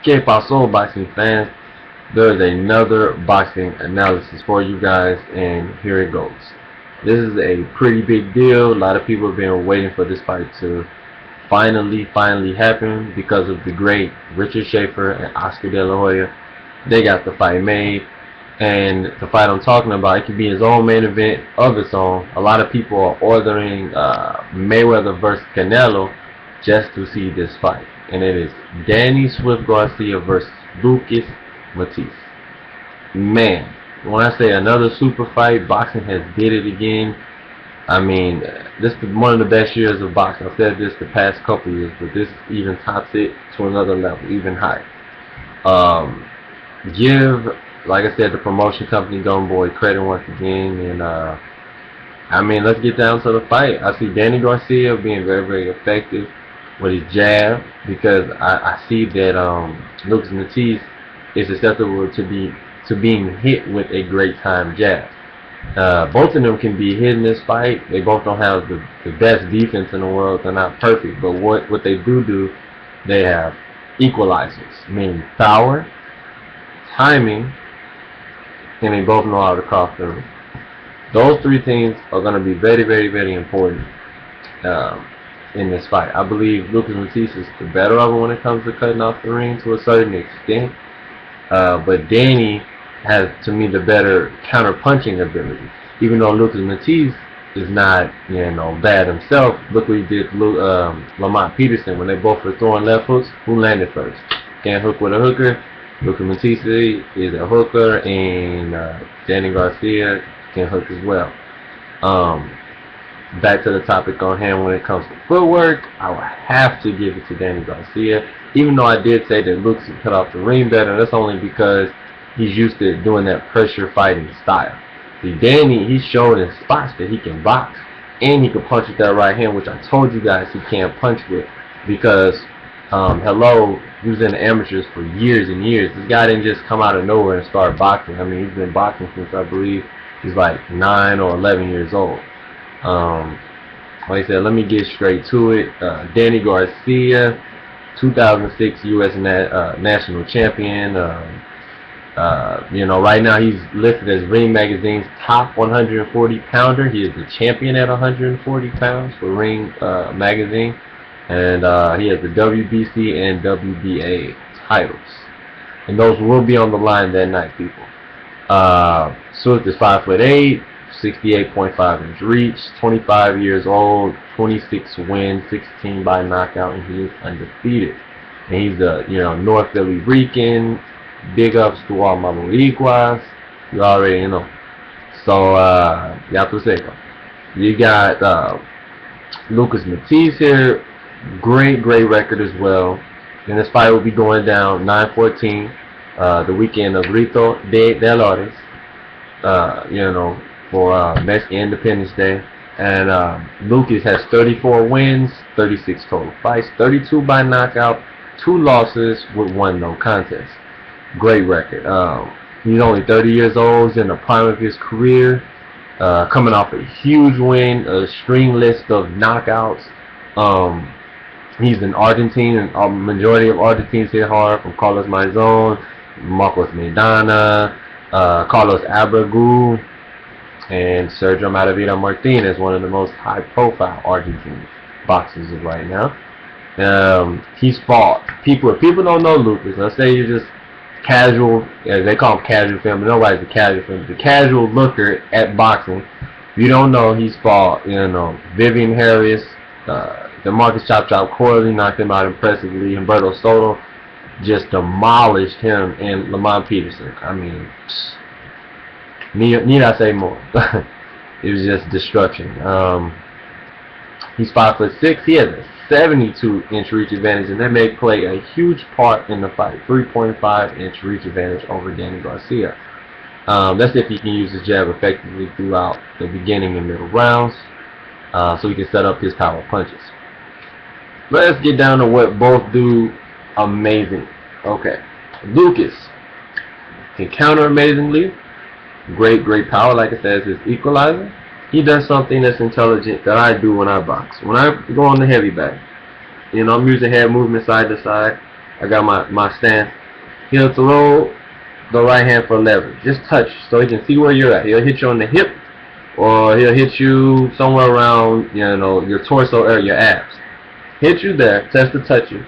Que paso, boxing fans? There is another boxing analysis for you guys, and here it goes. This is a pretty big deal. A lot of people have been waiting for this fight to finally happen because of the great Richard Schaefer and Oscar De La Hoya. They got the fight made, and the fight I'm talking about, it could be his own main event of its own. A lot of people are ordering Mayweather versus Canelo just to see this fight, and it is Danny Swift Garcia versus Lucas Matthysse. Man, when I say another super fight, boxing has did it again. I mean, this is one of the best years of boxing. I've said this the past couple years, but this even tops it to another level, even higher. Um, Give, like I said, the promotion company Golden Boy credit once again, and I mean, let's get down to the fight. I see Danny Garcia being very effective with his jab because I see that Lucas Matthysse is susceptible to being hit with a great time jab. Both of them can be hit in this fight. They both don't have the best defense in the world. They're not perfect, but what they do, they have equalizers, meaning power, timing, and they both know how to cross the ring. Those three things are going to be very important um, in this fight. I believe Lucas Matthysse is the better of it when it comes to cutting off the ring to a certain extent. But Danny has, to me, the better counter-punching ability. Even though Lucas Matthysse is not, bad himself, look what he did to Lamont Peterson when they both were throwing left hooks. Who landed first? Can't hook with a hooker. Lucas Matthysse is a hooker, and Danny Garcia can hook as well. Back to the topic on hand, when it comes to footwork, I would have to give it to Danny Garcia. Even though I did say that Lucas can cut off the ring better, that's only because he's used to doing that pressure fighting style. See, Danny, he's shown in spots that he can box, and he can punch with that right hand, which I told you guys he can't punch with, because hello, he was in the amateurs for years and years. This guy didn't just come out of nowhere and start boxing. I mean, he's been boxing since, I believe, he's like 9 or 11 years old. Like I said, let me get straight to it. Danny Garcia, 2006 U.S. national champion. Right now he's listed as Ring Magazine's top 140 pounder. He is the champion at 140 pounds for Ring Magazine. And he has the WBC and WBA titles. And those will be on the line that night, people. Swift is 5'8", 68.5 inch reach, 25 years old, 26 wins, 16 by knockout, and he is undefeated. And he's a North Philly Rican. Big ups to all my Boricuas. You already know. So ya tu seco. You got Lucas Matthysse here. Great record as well. And this fight will be going down 9/14, the weekend of Grito de Dolores, for Mexican Independence Day. And Lucas has 34 wins, 36 total fights, 32 by knockout, 2 losses with 1 no contest. Great record. He's only 30 years old, he's in the prime of his career, coming off a huge win, a string list of knockouts. He's an Argentine, and a majority of Argentines hit hard, from Carlos Maizon, Marcos Maidana, Carlos Abregu, and Sergio Maravilla Martinez, one of the most high-profile Argentine boxers of right now. He's fought people. If people don't know Lucas, let's say you're just casual, they call him casual fan, but nobody's a casual fan. The casual looker at boxing. If you don't know, he's fought, Vivian Harris, DeMarcus Chop Corley knocked him out impressively. Humberto Soto just demolished him, and Lamont Peterson. I mean, need I say more? It was just destruction. He's 5'6". He has a 72-inch reach advantage, and that may play a huge part in the fight. 3.5-inch reach advantage over Danny Garcia. That's if he can use his jab effectively throughout the beginning and middle rounds, so he can set up his power punches. Let's get down to what both do amazing. Okay, Lucas can counter amazingly. Great power, like I said, is his equalizer. He does something that's intelligent that I do when I box. When I go on the heavy bag, I'm using head movement side to side. I got my stance. He'll throw the right hand for leverage. Just touch so he can see where you're at. He'll hit you on the hip, or he'll hit you somewhere around, your torso area, your abs. Hit you there, test to touch you,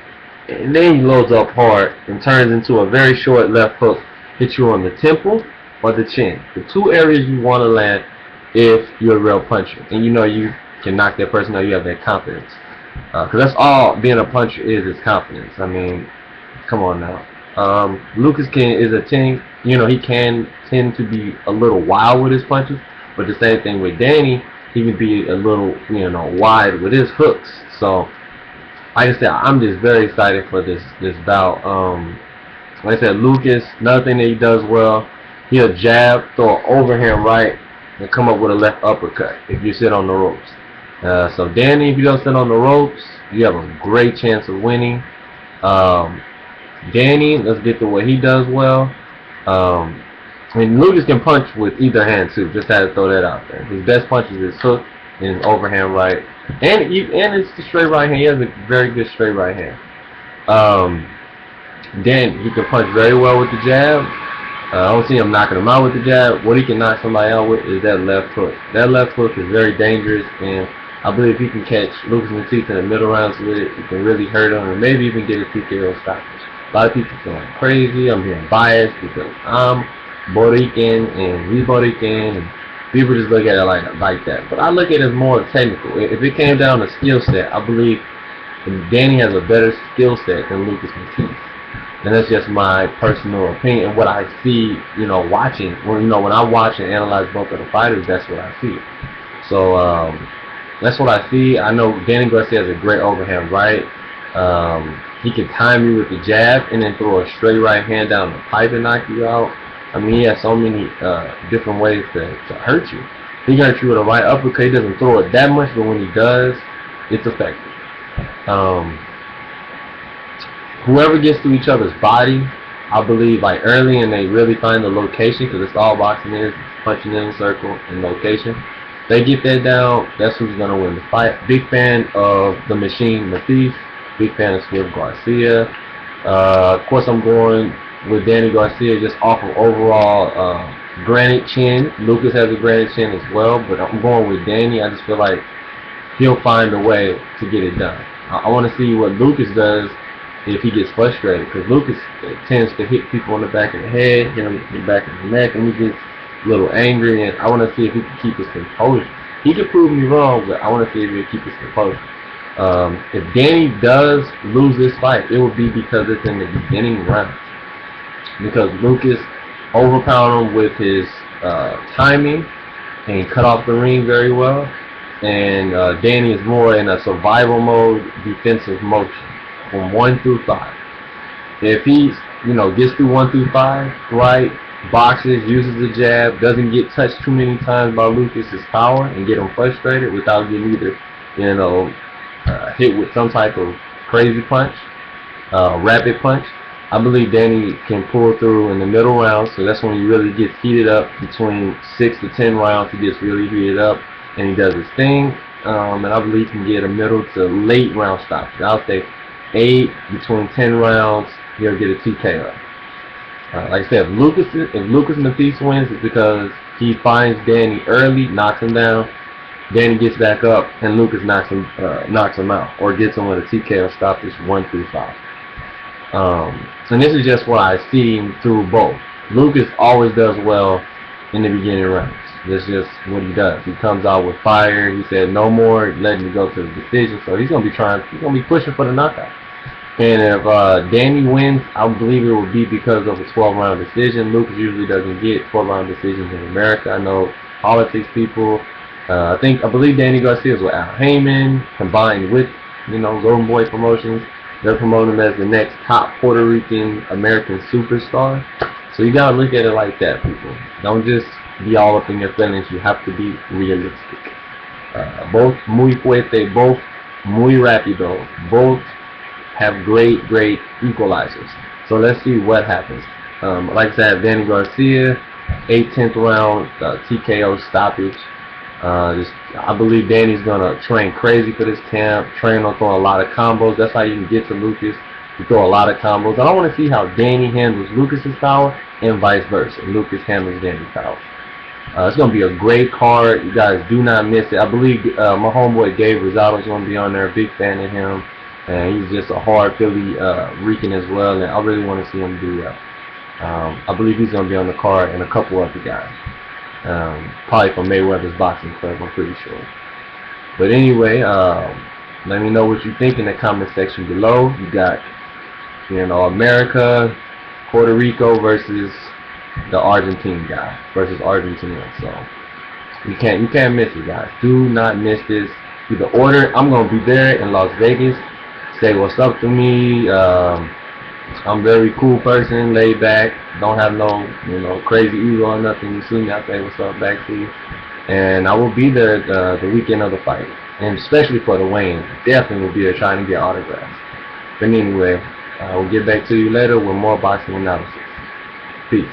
and then he loads up hard and turns into a very short left hook. Hit you on the temple or the chin. The two areas you want to land if you're a real puncher, and you can knock that person out. You have that confidence, because that's all being a puncher is confidence. I mean, come on now. Lucas is a 10. He can tend to be a little wild with his punches, but the same thing with Danny, he can be a little, wide with his hooks. So, like I said, I'm just very excited for this bout. Like I said, Lucas, another thing that he does well, he'll jab, throw an overhand right, and come up with a left uppercut if you sit on the ropes. So Danny, if you don't sit on the ropes, you have a great chance of winning. Danny, let's get to what he does well. Lucas can punch with either hand too. Just had to throw that out there. His best punch is his hook and his overhand right, and it's the straight right hand. He has a very good straight right hand. Danny, he can punch very well with the jab. I don't see him knocking him out with the jab. What he can knock somebody out with is that left hook. That left hook is very dangerous, and I believe if he can catch Lucas Matthysse in the middle rounds with it, he can really hurt him and maybe even get a TKO stoppage. A lot of people feeling crazy. I'm being biased because I'm Puerto Rican and he's Puerto Rican, and people just look at it like that. But I look at it as more technical. If it came down to skill set, I believe Danny has a better skill set than Lucas Matthysse. And that's just my personal opinion and what I see, watching. When I watch and analyze both of the fighters, that's what I see. So that's what I see. I know Danny Garcia has a great overhand right. He can time you with the jab and then throw a straight right hand down the pipe and knock you out. I mean, he has so many different ways to hurt you. He can hurt you with a right uppercut. He doesn't throw it that much, but when he does, it's effective. Whoever gets to each other's body, I believe, early, and they really find the location, because it's all boxing is, punching in a circle and location. They get that down, that's who's going to win the fight. Big fan of the machine Matthysse. Big fan of Swift Garcia. Of course, I'm going with Danny Garcia just off of overall granite chin. Lucas has a granite chin as well, but I'm going with Danny. I just feel like he'll find a way to get it done. I want to see what Lucas does if he gets frustrated, because Lucas tends to hit people in the back of the head, hit him in the back of the neck, and he gets a little angry, and I want to see if he can keep his composure. He can prove me wrong, but I want to see if he can keep his composure. If Danny does lose this fight, it will be because it's in the beginning rounds, because Lucas overpowered him with his timing and cut off the ring very well, and Danny is more in a survival mode, defensive motion from 1 through 5. If he gets through 1 through 5 right, boxes, uses the jab, doesn't get touched too many times by Lucas's power and get him frustrated without getting either hit with some type of crazy punch, rapid punch, I believe Danny can pull through in the middle rounds. So that's when he really gets heated up. Between 6 to 10 rounds, he gets really heated up and he does his thing. And I believe he can get a middle to late round stoppage. I'll say 8, between 10 rounds, he'll get a TKO. Like I said, if Lucas Matthysse wins, it's because he finds Danny early, knocks him down. Danny gets back up, and Lucas knocks him out, or gets him with a TKO stoppage 1 through 5. And this is just what I see through both. Lucas always does well in the beginning rounds. That's just what he does. He comes out with fire. He said no more, letting me go to the decision. So he's gonna be pushing for the knockout. And if Danny wins, I believe it will be because of a 12-round decision. Lucas usually doesn't get 12-round decisions in America. I know politics people. I believe Danny Garcia is with Al Heyman, combined with Golden Boy Promotions. They're promoting him as the next top Puerto Rican American superstar. So you gotta look at it like that, people. Don't just be all up in your feelings. You have to be realistic. Both muy fuerte, both muy rápido, both have great equalizers. So let's see what happens. Like I said, Danny Garcia, 8th-10th round TKO stoppage. I believe Danny's gonna train crazy for this camp. Train on throwing a lot of combos. That's how you can get to Lucas. He throw a lot of combos. And I want to see how Danny handles Lucas's power and vice versa. Lucas handles Danny's power. It's going to be a great card. You guys do not miss it. I believe my homeboy Dave Rosado is going to be on there. Big fan of him. And he's just a hard Philly Rican as well. And I really want to see him do well. I believe he's going to be on the card and a couple other guys. Probably from Mayweather's Boxing Club, I'm pretty sure. But anyway, let me know what you think in the comment section below. You got, America, Puerto Rico versus the Argentine guy versus Argentina. So you can't miss it, guys. Do not miss this. Either order. I'm gonna be there in Las Vegas. Say what's up to me. I'm a very cool person, laid back. Don't have no crazy ego or nothing. You see me, I say what's up back to you. And I will be there the weekend of the fight, and especially for the weigh-in. Definitely will be there trying to get autographs. But anyway, we'll get back to you later with more boxing analysis. Peace.